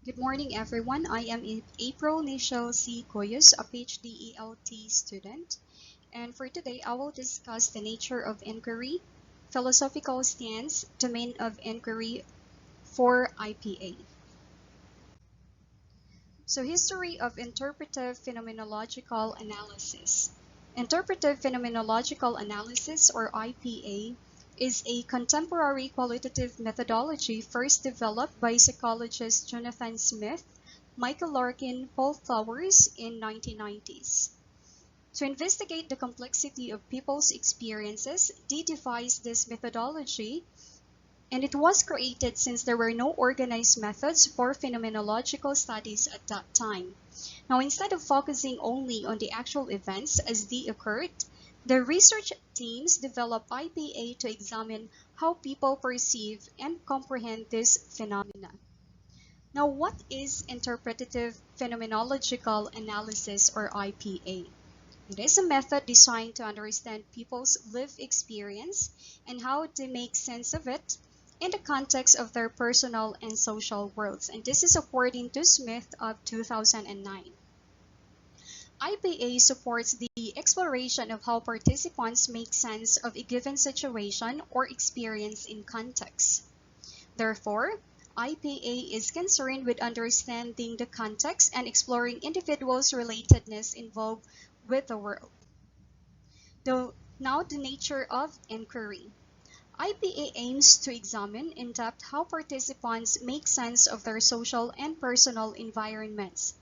Good morning, everyone. I am April Nichelle C. Coyos, a PhD ELT student. And for today, I will discuss the nature of inquiry, philosophical stance, domain of inquiry for IPA. So, history of interpretive phenomenological analysis. Interpretive phenomenological analysis, or IPA, is a contemporary qualitative methodology first developed by psychologists Jonathan Smith, Michael Larkin, Paul Flowers in 1990s. To investigate the complexity of people's experiences, Dee devised this methodology, and it was created since there were no organized methods for phenomenological studies at that time. Now, instead of focusing only on the actual events as they occurred, the research teams developed IPA to examine how people perceive and comprehend these phenomena. Now, what is interpretative phenomenological analysis, or IPA? It is a method designed to understand people's lived experience and how they make sense of it in the context of their personal and social worlds. And this is according to Smith of 2009. IPA supports the exploration of how participants make sense of a given situation or experience in context. Therefore, IPA is concerned with understanding the context and exploring individuals' relatedness involved with the world. Now, the nature of inquiry. IPA aims to examine in depth how participants make sense of their social and personal environments.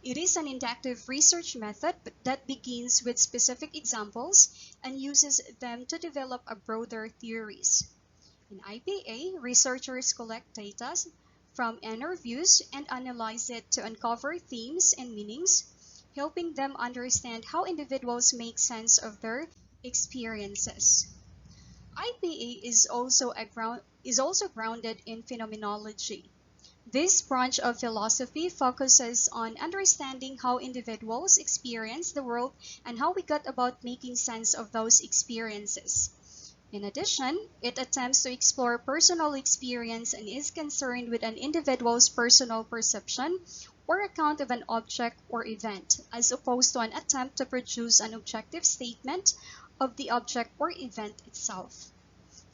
It is an inductive research method that begins with specific examples and uses them to develop a broader theories. In IPA, researchers collect data from interviews and analyze it to uncover themes and meanings, helping them understand how individuals make sense of their experiences. IPA is also grounded in phenomenology. This branch of philosophy focuses on understanding how individuals experience the world and how we got about making sense of those experiences. In addition, it attempts to explore personal experience and is concerned with an individual's personal perception or account of an object or event, as opposed to an attempt to produce an objective statement of the object or event itself.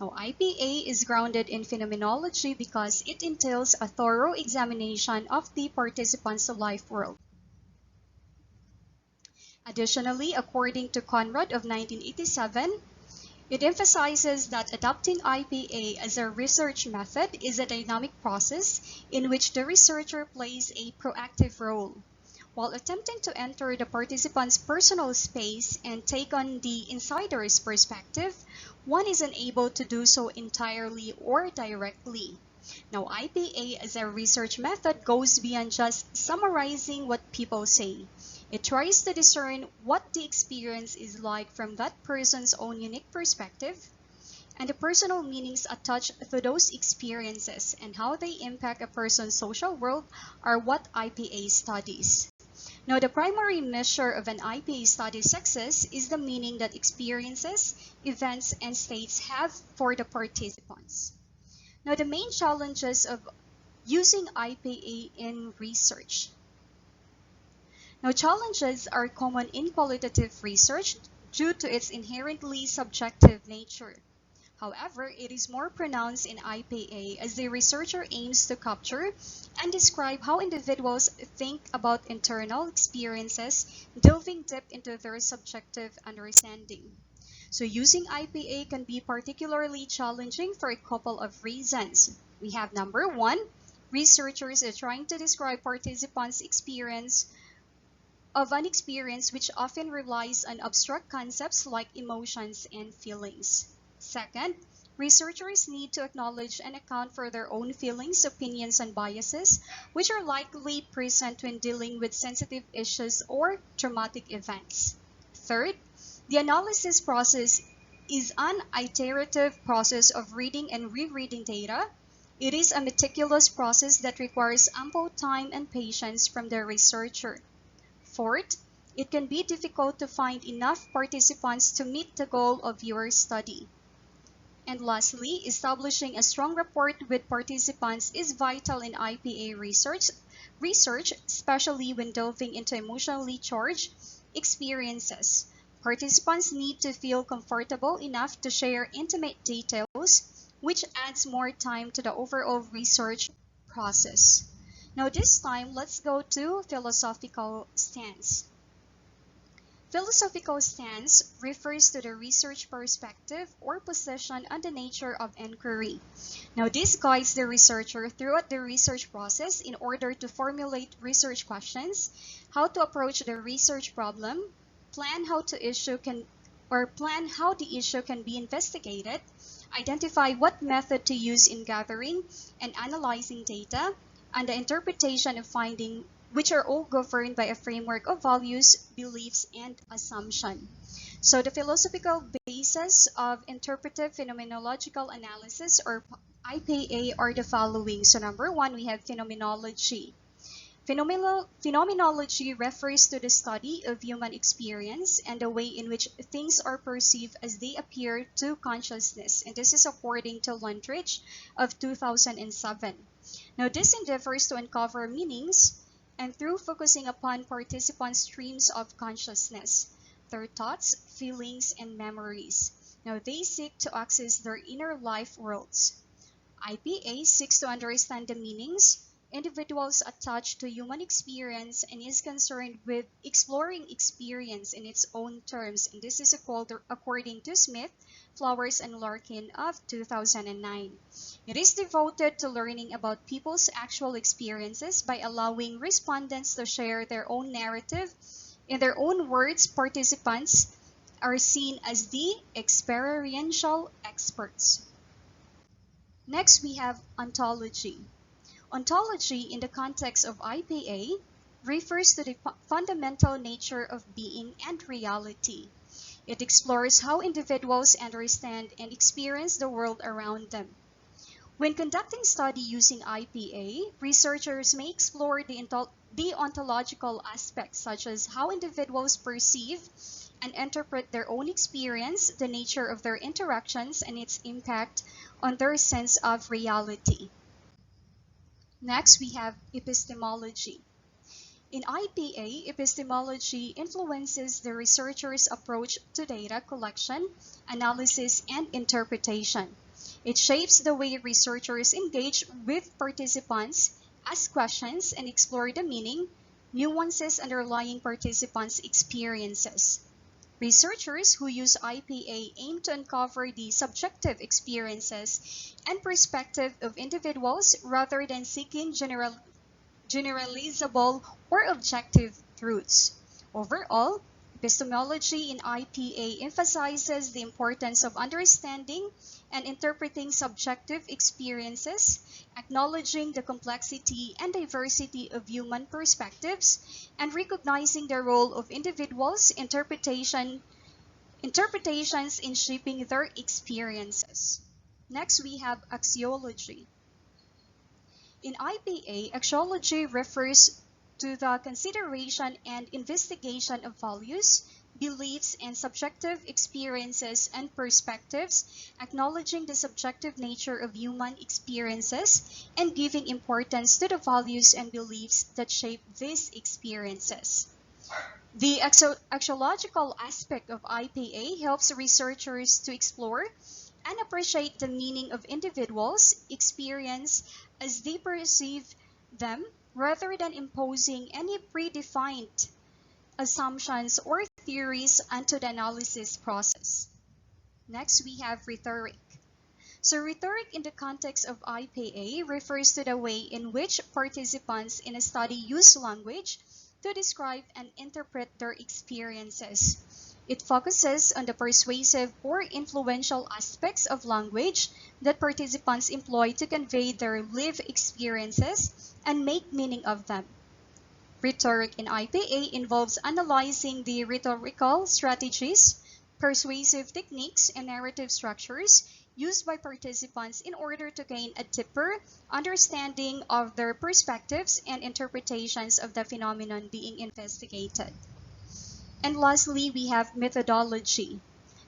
Now, IPA is grounded in phenomenology because it entails a thorough examination of the participants' life world. Additionally, according to Conrad of 1987, it emphasizes that adopting IPA as a research method is a dynamic process in which the researcher plays a proactive role. While attempting to enter the participant's personal space and take on the insider's perspective, one is unable to do so entirely or directly. Now, IPA as a research method goes beyond just summarizing what people say. It tries to discern what the experience is like from that person's own unique perspective, and the personal meanings attached to those experiences and how they impact a person's social world are what IPA studies. Now, the primary measure of an IPA study's success is the meaning that experiences, events, and states have for the participants. Now, the main challenges of using IPA in research. Now, challenges are common in qualitative research due to its inherently subjective nature. However, it is more pronounced in IPA as the researcher aims to capture and describe how individuals think about internal experiences, delving deep into their subjective understanding. So using IPA can be particularly challenging for a couple of reasons. We have number one, researchers are trying to describe participants' experience of an experience which often relies on abstract concepts like emotions and feelings. Second, researchers need to acknowledge and account for their own feelings, opinions, and biases, which are likely present when dealing with sensitive issues or traumatic events. Third, the analysis process is an iterative process of reading and rereading data. It is a meticulous process that requires ample time and patience from the researcher. Fourth, it can be difficult to find enough participants to meet the goal of your study. And lastly, establishing a strong rapport with participants is vital in IPA research, especially when delving into emotionally charged experiences. Participants need to feel comfortable enough to share intimate details, which adds more time to the overall research process. Now this time, let's go to philosophical stance. Philosophical stance refers to the research perspective or position on the nature of inquiry. Now, this guides the researcher throughout the research process in order to formulate research questions, how to approach the research problem, plan how the issue can be investigated, identify what method to use in gathering and analyzing data, and the interpretation of finding, which are all governed by a framework of values, beliefs, and assumption. So the philosophical basis of interpretive phenomenological analysis, or IPA, are the following. So number one, we have phenomenology. Phenomenology refers to the study of human experience and the way in which things are perceived as they appear to consciousness. And this is according to Lundrich of 2007. Now, this endeavors to uncover meanings and through focusing upon participants' streams of consciousness, their thoughts, feelings, and memories. Now, they seek to access their inner life worlds. IPA seeks to understand the meanings individuals attach to human experience and is concerned with exploring experience in its own terms. And this is according to Smith, Flowers, and Larkin of 2009. It is devoted to learning about people's actual experiences by allowing respondents to share their own narrative. In their own words, participants are seen as the experiential experts. Next, we have ontology. Ontology, in the context of IPA, refers to the fundamental nature of being and reality. It explores how individuals understand and experience the world around them. When conducting study using IPA, researchers may explore the ontological aspects such as how individuals perceive and interpret their own experience, the nature of their interactions, and its impact on their sense of reality. Next, we have epistemology. In IPA, epistemology influences the researcher's approach to data collection, analysis, and interpretation. It shapes the way researchers engage with participants, ask questions, and explore the meaning, nuances underlying participants' experiences. Researchers who use IPA aim to uncover the subjective experiences and perspective of individuals rather than seeking generalizable or objective truths. Overall, epistemology in IPA emphasizes the importance of understanding and interpreting subjective experiences, acknowledging the complexity and diversity of human perspectives, and recognizing the role of individuals' interpretations in shaping their experiences. Next, we have axiology. In IPA, axiology refers to the consideration and investigation of values, beliefs, and subjective experiences and perspectives, acknowledging the subjective nature of human experiences and giving importance to the values and beliefs that shape these experiences. The axiological aspect of IPA helps researchers to explore and appreciate the meaning of individuals' experience as they perceive them, rather than imposing any predefined assumptions or theories onto the analysis process. Next, we have rhetoric. So rhetoric in the context of IPA refers to the way in which participants in a study use language to describe and interpret their experiences. It focuses on the persuasive or influential aspects of language that participants employ to convey their lived experiences and make meaning of them. Rhetoric in IPA involves analyzing the rhetorical strategies, persuasive techniques, and narrative structures used by participants in order to gain a deeper understanding of their perspectives and interpretations of the phenomenon being investigated. And lastly, we have methodology.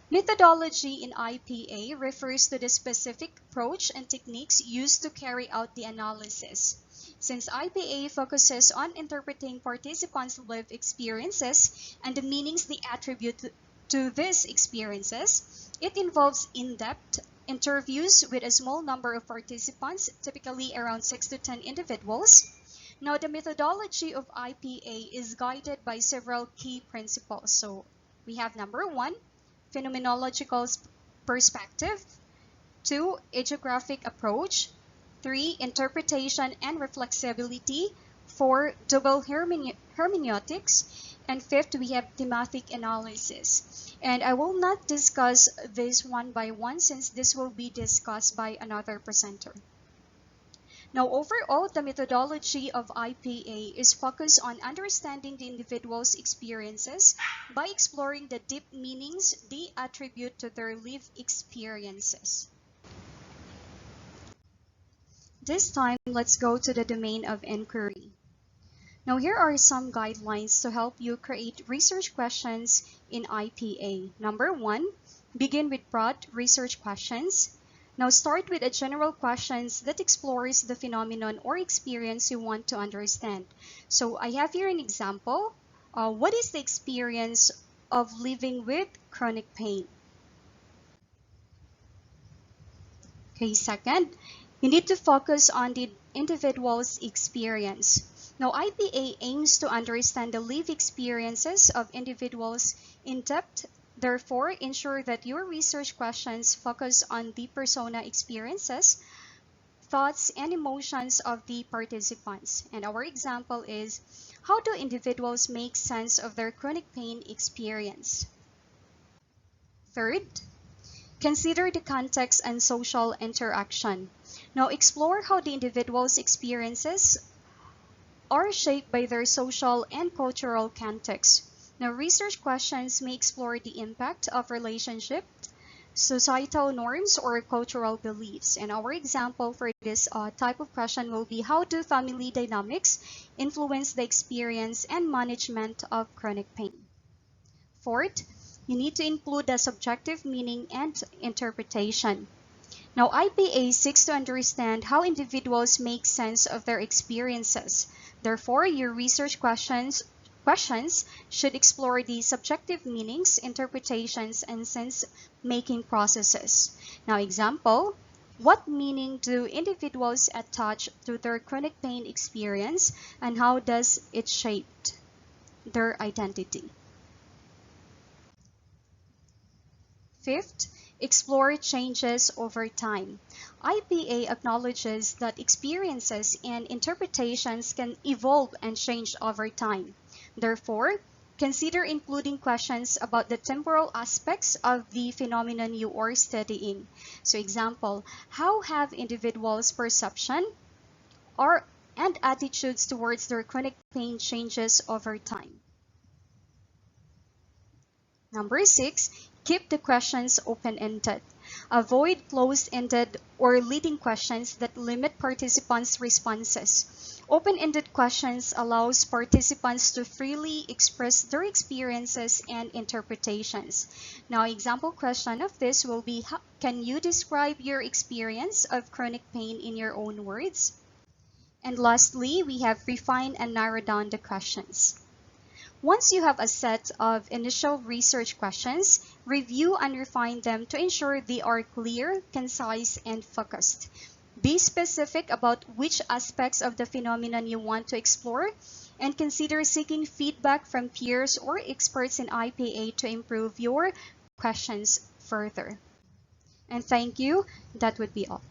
Methodology in IPA refers to the specific approach and techniques used to carry out the analysis. Since IPA focuses on interpreting participants' lived experiences and the meanings they attribute to these experiences, it involves in-depth interviews with a small number of participants, typically around 6 to 10 individuals. Now, the methodology of IPA is guided by several key principles. So, we have number 1, phenomenological perspective, 2, hagiographic approach, 3, interpretation and reflexibility, 4, double hermeneutics, and 5th, we have thematic analysis. And I will not discuss this one by one since this will be discussed by another presenter. Now, overall, the methodology of IPA is focused on understanding the individual's experiences by exploring the deep meanings they attribute to their lived experiences. This time, let's go to the domain of inquiry. Now, here are some guidelines to help you create research questions in IPA. Number 1, begin with broad research questions. Now, start with a general questions that explores the phenomenon or experience you want to understand. So, I have here an example. What is the experience of living with chronic pain? Okay, second, you need to focus on the individual's experience. Now, IPA aims to understand the lived experiences of individuals in depth. Therefore, ensure that your research questions focus on the persona experiences, thoughts, and emotions of the participants. And our example is, how do individuals make sense of their chronic pain experience? Third, consider the context and social interaction. Now, explore how the individual's experiences are shaped by their social and cultural context. Now, research questions may explore the impact of relationships, societal norms, or cultural beliefs. And our example for this type of question will be, how do family dynamics influence the experience and management of chronic pain? Fourth, you need to include the subjective meaning and interpretation. Now, IPA seeks to understand how individuals make sense of their experiences. Therefore, your research questions should explore the subjective meanings, interpretations, and sense-making processes. Now, example, what meaning do individuals attach to their chronic pain experience, and how does it shape their identity? Fifth, explore changes over time. IPA acknowledges that experiences and interpretations can evolve and change over time. Therefore, consider including questions about the temporal aspects of the phenomenon you are studying. So, example, how have individuals' perception and attitudes towards their chronic pain changes over time? Number 6, keep the questions open-ended. Avoid closed-ended or leading questions that limit participants' responses. Open-ended questions allows participants to freely express their experiences and interpretations. Now, example question of this will be, can you describe your experience of chronic pain in your own words? And lastly, we have refine and narrow down the questions. Once you have a set of initial research questions, review and refine them to ensure they are clear, concise, and focused. Be specific about which aspects of the phenomenon you want to explore, and consider seeking feedback from peers or experts in IPA to improve your questions further. And thank you. That would be all.